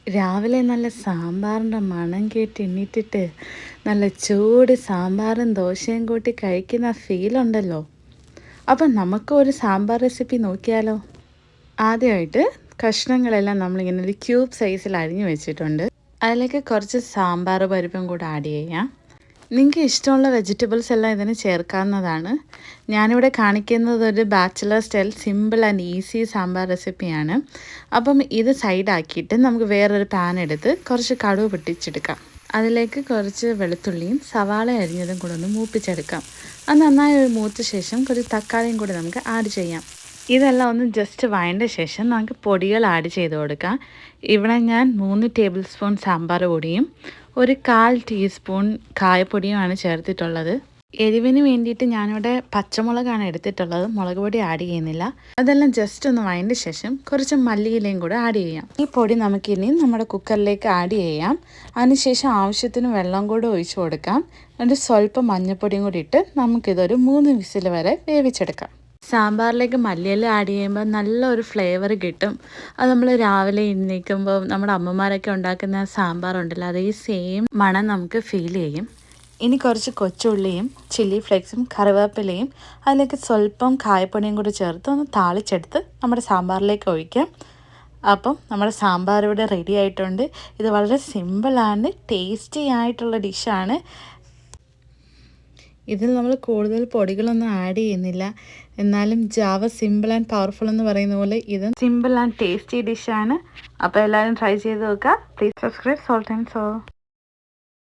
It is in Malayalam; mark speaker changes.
Speaker 1: രാവിലെ നല്ല സാമ്പാറിൻ്റെ മണം കേട്ട് എണ്ണീറ്റിട്ട് നല്ല ചൂട് സാമ്പാറും ദോശയും കൂട്ടി കഴിക്കുന്ന ഫീലുണ്ടല്ലോ. അപ്പം നമുക്ക് ഒരു സാമ്പാർ റെസിപ്പി നോക്കിയാലോ. ആദ്യമായിട്ട് കഷ്ണങ്ങളെല്ലാം നമ്മളിങ്ങനെ ഒരു ക്യൂബ് സൈസിൽ അരിഞ്ഞു വെച്ചിട്ടുണ്ട്. അതിലേക്ക് കുറച്ച് സാമ്പാർ പരിപ്പും കൂടെ ആഡ് ചെയ്യാം. നിങ്ങൾക്ക് ഇഷ്ടമുള്ള വെജിറ്റബിൾസ് എല്ലാം ഇതിന് ചേർക്കാവുന്നതാണ്. ഞാനിവിടെ കാണിക്കുന്നത് ഒരു bachelor style simple and easy sambar റെസിപ്പിയാണ്. അപ്പം ഇത് സൈഡാക്കിയിട്ട് നമുക്ക് വേറൊരു പാൻ എടുത്ത് കുറച്ച് കടുക് പൊട്ടിച്ചെടുക്കാം. അതിലേക്ക് കുറച്ച് വെളുത്തുള്ളിയും സവാള അരിഞ്ഞതും കൂടെ ഒന്ന് മൂപ്പിച്ചെടുക്കാം. അത് നന്നായി മൂത്ത ശേഷം കുറച്ച് തക്കാളിയും കൂടി നമുക്ക് ആഡ് ചെയ്യാം. ഇതെല്ലാം ഒന്ന് ജസ്റ്റ് വഴണ്ട ശേഷം നമുക്ക് പൊടികൾ ആഡ് ചെയ്ത് കൊടുക്കാം. ഇവിടെ ഞാൻ 3 ടേബിൾ സ്പൂൺ സാമ്പാർ പൊടിയും 1/4 ടീസ്പൂൺ കായപ്പൊടിയുമാണ് ചേർത്തിട്ടുള്ളത്. എരിവിന് വേണ്ടിയിട്ട് ഞാനിവിടെ പച്ചമുളകാണ് എടുത്തിട്ടുള്ളത്, മുളക് പൊടി ആഡ് ചെയ്യുന്നില്ല. അതെല്ലാം ജസ്റ്റ് ഒന്ന് വഴണ്ട ശേഷം കുറച്ച് മല്ലിയിലയും കൂടെ ആഡ് ചെയ്യാം. ഈ പൊടി നമുക്കിനി നമ്മുടെ കുക്കറിലേക്ക് ആഡ് ചെയ്യാം. അതിനുശേഷം ആവശ്യത്തിന് വെള്ളം കൂടെ ഒഴിച്ചു കൊടുക്കാം. എന്നിട്ട് സ്വല്പം മഞ്ഞൾപ്പൊടിയും കൂടി ഇട്ട് നമുക്കിതൊരു 3 വിസിൽ വരെ വേവിച്ചെടുക്കാം. സാമ്പാറിലേക്ക് മല്ലിയില ആഡ് ചെയ്യുമ്പോൾ നല്ലൊരു ഫ്ലേവർ കിട്ടും. അത് നമ്മൾ രാവിലെ എഴുന്നേൽക്കുമ്പോൾ നമ്മുടെ അമ്മമാരൊക്കെ ഉണ്ടാക്കുന്ന സാമ്പാറുണ്ടല്ലോ, അതേ സെയിം മണം നമുക്ക് ഫീൽ ചെയ്യും. ഇനി കുറച്ച് കൊച്ചുള്ളിയും ചില്ലി ഫ്ലേക്സും കറിവേപ്പിലയും അതിലേക്ക് സ്വല്പം കായപ്പൊടിയും കൂടി ചേർത്ത് ഒന്ന് താളിച്ചെടുത്ത് നമ്മുടെ സാമ്പാറിലേക്ക് ഒഴിക്കാം. അപ്പം നമ്മുടെ സാമ്പാർ ഇവിടെ റെഡി ആയിട്ടുണ്ട്. ഇത് വളരെ സിമ്പിളാണ്, ടേസ്റ്റി ആയിട്ടുള്ള ഡിഷാണ്. ഇതിൽ നമ്മൾ കൂടുതൽ പൊടികളൊന്നും ആഡ് ചെയ്യുന്നില്ല. എന്നാലും ജാവ സിമ്പിൾ ആൻഡ് പവർഫുൾ എന്ന് പറയുന്ന പോലെ ഇത് സിമ്പിൾ ആൻഡ് ടേസ്റ്റി ഡിഷാണ്. അപ്പോൾ എല്ലാവരും ട്രൈ ചെയ്ത് നോക്കുക. Please subscribe salt and so.